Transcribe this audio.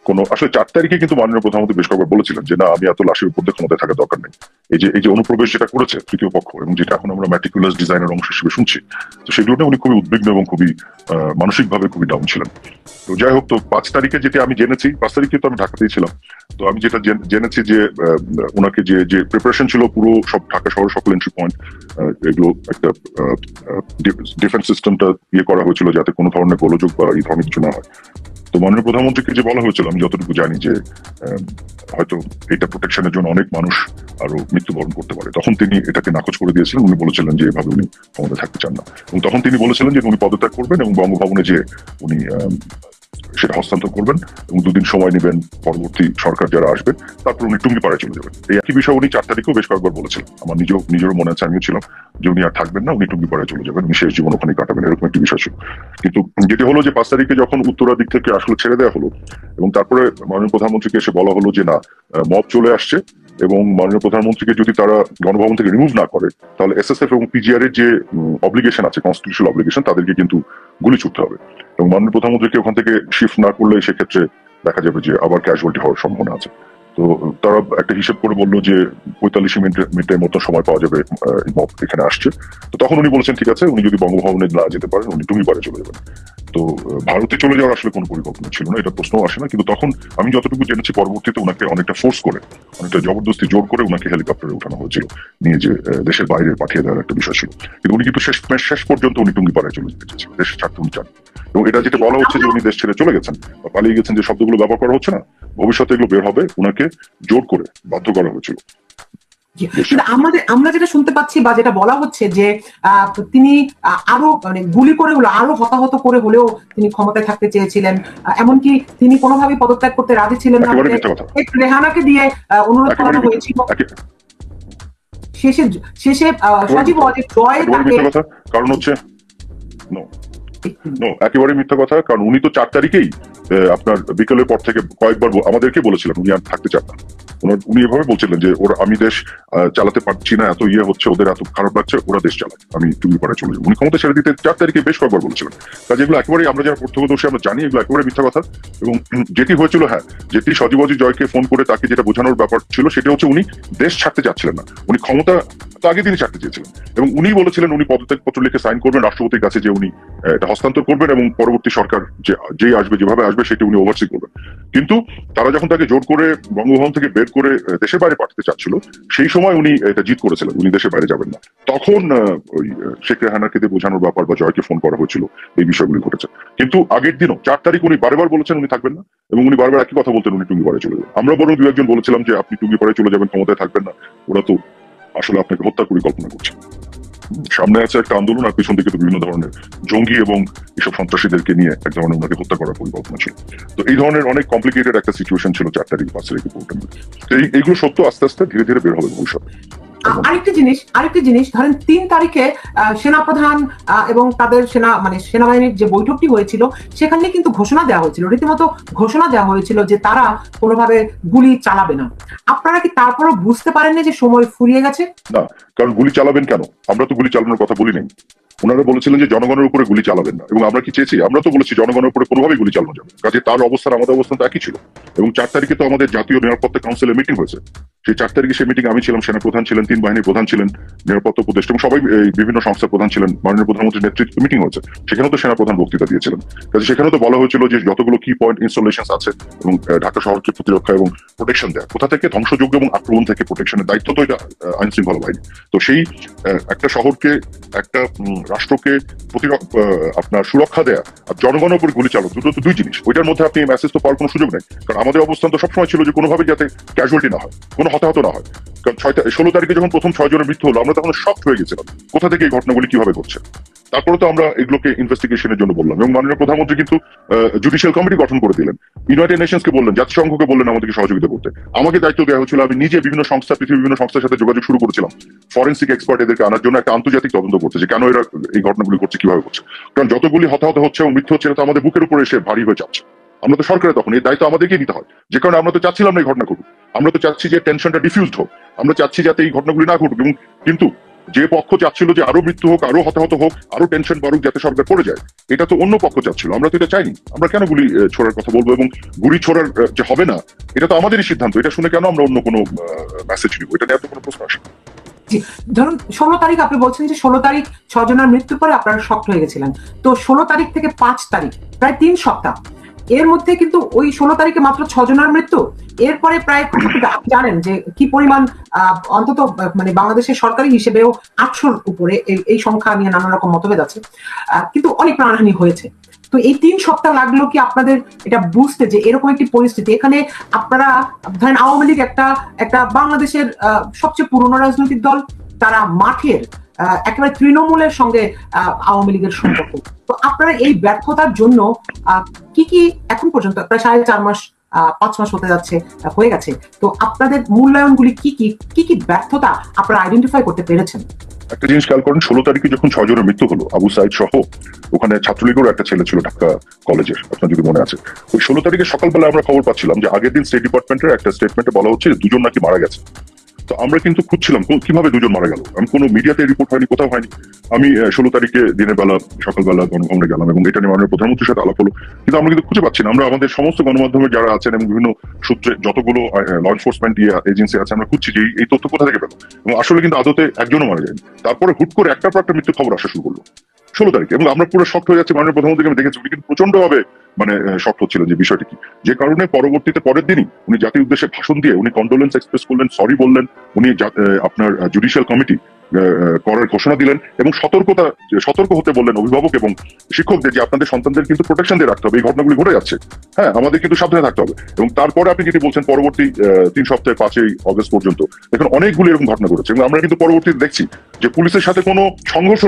কোনো আসলে 4 তারিখে কিন্তু মাননীয় প্রধানমন্ত্রী বেশ কয়েকবার বলেছিলেন যে না আমি এত লাশের উপর দিয়ে ক্ষমতায় থাকার দরকার নেই। এই যে অনুপ্রবেশ যেটা করেছে তৃতীয় পক্ষ এবং যেটা এখন আমরা ম্যাটিকুলাস ডিজাইনের অংশ হিসেবে শুনছি, তো সেগুলো নিয়ে উনি খুবই উদ্বিগ্ন এবং খুবই মানসিকভাবে খুবই ডাউন ছিলেন। তো যাই হোক, তো 5 তারিখে যেটা আমি জেনেছি, 5 তারিখে তো আমি ঢাকাতেই ছিলাম, তো আমি যেটা জেনেছি যে ওনাকে যে প্রিপারেশন ছিল পুরো সব ঢাকা শহরের সকল এন্ট্রি পয়েন্ট, এগুলো একটা ডিফেন্স সিস্টেমটা করা হয়েছিল যাতে কোনো ধরনের গোলযোগ বা এই ধরনের কিছু না হয়। তো মাননীয় প্রধানমন্ত্রীকে যে বলা হয়েছিল, আমি যতটুকু জানি যে হয়তো এটা প্রোটেকশনের জন্য অনেক মানুষ আরো মৃত্যুবরণ করতে পারে, তখন তিনি এটাকে নাকচ করে দিয়েছিলেন। উনি বলেছিলেন যে এভাবে উনি ক্ষমতায় থাকতে চান না, এবং তখন তিনি বলেছিলেন যে উনি পদত্যাগ করবেন এবং বঙ্গভবনে যে উনি সেটা হস্তান্তর করবেন এবং 2 দিন সময় নেবেন পরবর্তী সরকার যারা আসবে, তারপর উনি টুঙ্গিপাড়ায় চলে যাবেন। এই একই বিষয় উনি 4 তারিখেও বেশ কয়েকবার বলেছিলেন। আমার নিজেরও মনে আছে, আমিও ছিলাম, যে উনি আর থাকবেন না, উনি টুঙ্গিপাড়ায় চলে যাবেন, উনি শেষ জীবন ওখানে কাটাবেন, এরকম একটি বিষয় ছিল। কিন্তু যেটি হলো যে 5 তারিখে যখন উত্তরা দিক থেকে আসলে ছেড়ে দেওয়া হলো এবং তারপরে মাননীয় প্রধানমন্ত্রীকে এসে বলা হলো যে না মব চলে আসছে এবং মাননীয় প্রধানমন্ত্রীকে যদি তারা গণভবন থেকে রিমুভ না করে তাহলে এসএসএফ এবং পিজিআর এর যে অব্লিগেশন আছে, কনস্টিটিউশনাল অব্লিগেশন, তাদেরকে কিন্তু গুলি ছুটতে হবে এবং মাননীয় প্রধানমন্ত্রীকে ওখান থেকে শিফট না করলে সেক্ষেত্রে দেখা যাবে যে আবার ক্যাজুয়ালিটি হওয়ার সম্ভাবনা আছে। তো তারা একটা হিসেব করে বললো যে 45 মিনিটের মতো সময় পাওয়া যাবে মব এখানে আসছে। তো তখন উনি বলেছেন ঠিক আছে, উনি যদি বঙ্গভবনে না যেতে পারেন উনি টুঙ্গিপাড়ায় চলে যাবেন। তো ভারতে চলে যাওয়ার আসলে কোনো পরিকল্পনা ছিল না, এটা প্রশ্নও আসে না। কিন্তু তখন আমি যতটুকু জেনেছি পরবর্তীতে ওনাকে অনেকটা ফোর্স করে, অনেকটা জবরদস্তি জোর করে ওনাকে হেলিকপ্টারে উঠানো হয়েছিল, নিয়ে যে দেশের বাইরে পাঠিয়ে দেওয়ার একটা বিষয় ছিল। কিন্তু উনি কিন্তু শেষ পর্যন্ত উনি টুঙ্গিপাড়ায় চলে যেতে চেয়েছিলেন, দেশ ছাড়তে উনি চান। এবং এটা যেটা বলা হচ্ছে যে উনি দেশ ছেড়ে চলে গেছেন বা পালিয়ে গেছেন, যে শব্দগুলো ব্যবহার করা হচ্ছে না, ভবিষ্যতে এগুলো বের হবে, ওনাকে জোর করে বাধ্য করা হয়েছিল। আমরা যেটা শুনতে পাচ্ছি বা যেটা বলা হচ্ছে যে তিনি আরো মানে গুলি করে হলো, আরো হতাহত করে হলেও তিনি ক্ষমতায় থাকতে চেয়েছিলেন, এমনকি তিনি কোনোভাবেই পদত্যাগ করতে রাজি ছিলেন না, রেহানাকে দিয়ে অনুরোধ করানো হয়েছিল। শেষে সজীব ওয়াজেদ জয় তাকে, কারণ হচ্ছে একেবারে মিথ্যা কথা। কারণ উনি তো 4 তারিখেই আপনার বিকেলের পর থেকে কয়েকবার আমাদেরকে বলেছিলেন উনি আর থাকতে চান না। উনি এভাবে বলছিলেন যে ওরা আমি দেশ চালাতে পারছি না, এত হচ্ছে, ওদের এত খারাপ লাগছে, ওরা দেশ চালায়, আমি টুঙ্গিপাড়ায় চলে যাবো। উনি ক্ষমতা ছেড়ে দিতে 4 তারিখে বেশ কয়েকবার বলেছিলেন। কাজে এগুলো একেবারেই আমরা যারা প্রত্যক্ষদর্শী আমরা জানি এগুলো একেবারে মিথ্যা কথা। এবং যেটি হয়েছিল, হ্যাঁ, যেটি সজীব ওয়াজেদ জয়কে ফোন করে তাকে যেটা বোঝানোর ব্যাপার ছিল সেটা হচ্ছে উনি দেশ ছাড়তে চাচ্ছিলেন না, উনি ক্ষমতা তো আগে তিনি ছাড়তে চেয়েছিলেন এবং উনি বলেছিলেন উনি পদত্যাগ পত্র লিখে সাইন করবেন রাষ্ট্রপতির কাছে, যে উনি এটা হস্তান্তর করবেন এবং পরবর্তী সরকার যেই আসবে যেভাবে আসবে সেটা উনি ওভারসি করবেন। কিন্তু তারা যখন তাকে জোর করে বঙ্গভবন থেকে বের করে দেশের বাইরে পাঠাতে চাচ্ছিল, সেই সময় উনি এটা জিদ করেছিলেন উনি দেশের বাইরে যাবেন না। তখন ওই শেখ রেহানাকে দিয়ে বোঝানোর ব্যাপার বা জয়কে ফোন করা হয়েছিল, এই বিষয়গুলি ঘটেছে। কিন্তু আগের দিনও 4 তারিখ উনি বারবার বলেছেন উনি থাকবেন না এবং উনি বারবার একই কথা বলতেন উনি টুঙ্গিপাড়ায় চলে যাবেন। আমরা বরং 2-1 জন বলেছিলাম যে আপনি টুঙ্গিপাড়ায় চলে যাবেন, ক্ষমতায় থাকবেন না, ওরা তো আসলে আপনাকে হত্যার পরিকল্পনা করছে। সামনে আছে একটা আন্দোলন আর পিছন দিকে তো বিভিন্ন ধরনের জঙ্গি এবং এসব সন্ত্রাসীদেরকে নিয়ে এক ধরনের ওনাকে হত্যা করার পরিকল্পনা ছিল। তো এই ধরনের অনেক কমপ্লিকেটেড একটা সিচুয়েশন ছিল 4 তারিখ 5 তারিখে পুরোটার মধ্যে। তো এইগুলো সত্য আস্তে আস্তে ধীরে ধীরে বের হবে ভবিষ্যতে। আরেকটি জিনিস ধরেন 3 তারিখে সেনাপ্রধান এবং তাদের সেনাবাহিনীর যে বৈঠকটি হয়েছিল সেখানে কিন্তু ঘোষণা দেওয়া হয়েছিল, রীতিমতো ঘোষণা দেওয়া হয়েছিল যে তারা কোনোভাবে গুলি চালাবে না। আপনারা কি তারপরও বুঝতে পারেননি যে সময় ফুরিয়ে গেছে? না, কারণ গুলি চালাবেন কেন? আমরা তো গুলি চালানোর কথা বলি নাই। ওনারা বলেছিলেন যে জনগণের উপরে গুলি চালাবেন না, এবং আমরা কি চেয়েছি? আমরা তো বলেছি জনগণের উপরে কোনোভাবেই গুলি চালানো যাবে। কাজে তার অবস্থান আমাদের অবস্থান তো একই ছিল। এবং 4 তারিখে তো আমাদের জাতীয় নিরাপত্তা কাউন্সিলের মিটিং হয়েছে। সেই 4 তারিখে সেই মিটিং আমি ছিলাম, সেনাপ্রধান ছিলেন, 3 বাহিনীর প্রধান ছিলেন, নিরাপত্তা উপদেষ্টা এবং সবাই বিভিন্ন সংস্থার প্রধান ছিলেন, মাননীয় প্রধানমন্ত্রীর নেতৃত্বে মিটিং হয়েছে। সেখানেও তো সেনাপ্রধান বক্তৃতা দিয়েছিলেন। কাজে সেখানেও তো বলা হয়েছিল যে যতগুলো কি পয়েন্ট ইনস্টলেশন আছে এবং ঢাকা শহরকে প্রতিরক্ষা এবং প্রোটেকশন দেয়, কোথা থেকে ধ্বংসযোগ্য এবং আক্রমণ থেকে প্রোটেকশনের দায়িত্ব তো এটা আইন শৃঙ্খলা বাহিনী। তো সেই একটা শহরকে, একটা রাষ্ট্রকে আপনার সুরক্ষা দেয়া আর জনগণের উপর গুলি চালানো দুটো তো দুই জিনিস। ওইটার মধ্যে আপনি মেসেজ তো পাওয়ার কোনো সুযোগ নেই। কারণ আমাদের অবস্থান তো সবসময় ছিল যে কোনোভাবে যাতে ক্যাজুয়ালিটি না হয়, কোনো হতাহত না হয়। কারণ 16 তারিখে যখন প্রথম 6 জনের মৃত্যু হলো আমরা তখন শকড হয়ে গেছিলাম কোথা থেকে এই ঘটনাগুলি কিভাবে ঘটছে। তারপরে তো আমরা এগুলোকে ইনভেস্টিগেশনের জন্য বললাম এবং মাননীয় প্রধানমন্ত্রী কিন্তু জুডিশিয়াল কমিটি গঠন করে দিলেন, ইউনাইটেড নেশনসকে বললেন, জাতিসংঘকে বললেন আমাদেরকে সহযোগিতা করতে। আমাকে দায়িত্ব দেওয়া হয়েছিল, আমি নিজে বিভিন্ন সংস্থা, পৃথিবীর বিভিন্ন সংস্থার সাথে যোগাযোগ শুরু করেছিলাম ফরেন্সিক এক্সপার্ট এদেরকে আনার জন্য, একটা আন্তর্জাতিক তদন্ত করতে যে কেন এরা এই ঘটনাগুলি করছে, কিভাবে করছে। কারণ যতগুলি হতাহত হচ্ছে এবং মৃত্যু হচ্ছে এটা তো আমাদের বুকের উপরে এসে ভারী হয়ে যাচ্ছে। আমরা তো সরকারে তখন এই দায়িত্ব আমাদেরকেই নিতে হয়, যে কারণে আমরা তো চাচ্ছিলাম না এই ঘটনা ঘটুক। আমরা তো চাচ্ছি যে টেনশনটা ডিফিউজড হোক, আমরা চাচ্ছি যাতে এই ঘটনাগুলি না ঘটুক। এবং কিন্তু যে পক্ষ চাচ্ছিল যে আরো মৃত্যু হোক, আরো হতাহত হোক, আরো টেনশন বাড়ুক যাতে সরকার পড়ে যায়, এটা তো অন্য পক্ষ চাচ্ছিল। আমরা তো এটা চাইনি। আমরা কেন গুলি ছোড়ার কথা বলবো, এবং গুলি ছোড়ার যে হবে না এটা তো আমাদেরই সিদ্ধান্ত। এটা শুনে কেন আমরা অন্য কোনো মেসেজ নিব? এটা নিয়ে এত কোনো প্রশ্ন আসে। ধরুন 16 তারিখ আপনি বলছেন যে 16 তারিখ 6 জনের মৃত্যুর পরে আপনারা শক্ট হয়ে গেছিলেন। তো 16 তারিখ থেকে 5 তারিখ প্রায় 3 সপ্তাহ, এর মধ্যে কিন্তু ওই 16 তারিখে মাত্র 6 জনের মৃত্যু। এরপরে প্রায় আপনি জানেন যে কি পরিমাণ অন্তত মানে বাংলাদেশের সরকারি হিসেবেও 800-র উপরে এই সংখ্যা নিয়ে নানা রকম মতভেদ আছে, কিন্তু অনেক প্রাণহানি হয়েছে। তো এই 3 সপ্তাহ লাগলো কি আপনাদের এটা বুঝতে যে এরকম একটি পরিস্থিতি, এখানে আপনারা ধরেন আওয়ামী লীগ একটা বাংলাদেশের সবচেয়ে পুরনো রাজনৈতিক দল, তারা মাঠের একেবারে তৃণমূলের সঙ্গে আওয়ামী লীগের সম্পর্ক। তো আপনারা এই ব্যর্থতার জন্য কি এখন পর্যন্ত প্রায় 4.5 মাস 5 মাস হয়ে গেছে, তো আপনাদের মূল্যায়নগুলি কি ব্যর্থতা আপনারা আইডেন্টিফাই করতে পেরেছেন? একটা জিনিস খেয়াল করেন, 16 তারিখে যখন 6 জনের মৃত্যু হলো, আবু সাইদ সহ, ওখানে ছাত্রলীগেরও একটা ছেলে ছিল ঢাকা কলেজের, আপনার যদি মনে আছে। ওই 16 তারিখে সকালবেলা আমরা খবর পাচ্ছিলাম যে আগের দিন স্টেট ডিপার্টমেন্টের একটা স্টেটমেন্টে বলা হচ্ছে যে 2 জন নাকি মারা গেছে। তো আমরা কিন্তু খুঁজছিলাম কিভাবে 2 জন মারা গেল। আমি কোনো মিডিয়াতে রিপোর্ট হয়নি, কোথাও হয়নি। আমি 16 তারিখে দিনের বেলা সকালবেলা গণভবনে গেলাম এবং এটা নিয়ে মাননীয় প্রধানমন্ত্রীর সাথে আলাপ হলো, কিন্তু আমরা কিন্তু খুঁজে পাচ্ছি না। আমরা আমাদের সমস্ত গণমাধ্যমে যারা আছেন এবং বিভিন্ন সূত্রে যতগুলো ল এনফোর্সমেন্ট এজেন্সি আছে আমরা খুঁজছি যে এই তথ্য কোথা থেকে পেল, এবং আসলে কিন্তু আদতে একজনও মারা যায়নি। তারপরে হুট করে একটার পর একটা মৃত্যুর খবর আসা শুরু করলো 16 তারিখে, এবং আমরা পুরো শক্ট হয়ে যাচ্ছি। মাননীয় প্রধানমন্ত্রীকে আমি দেখেছি উনি কিন্তু প্রচন্ড ভাবে মানে শক্ট হচ্ছিলেন যে বিষয়টি কি, যে কারণে পরবর্তীতে পরের দিনই উনি জাতির উদ্দেশ্যে ভাষণ দিয়ে উনি কন্ডোলেন্স এক্সপ্রেস করলেন, সরি বললেন, উনি আপনার জুডিশিয়াল কমিটি করার ঘোষণা দিলেন এবং সতর্ক হতে বললেন অভিভাবক এবং শিক্ষকদের যে আপনাদের সন্তানদের কিন্তু প্রোটেকশন দিয়ে রাখতে হবে, এই ঘটনাগুলি ঘটে যাচ্ছে, হ্যাঁ আমাদের কিন্তু সাবধানে থাকতে হবে। এবং তারপরে আপনি যেটি বলছেন পরবর্তী 3 সপ্তাহে 5ই অগস্ট পর্যন্ত দেখুন অনেকগুলি এরকম ঘটনা ঘটেছে, এবং আমরা কিন্তু পরবর্তীতে দেখছি যে পুলিশের সাথে কোনো সংঘর্ষ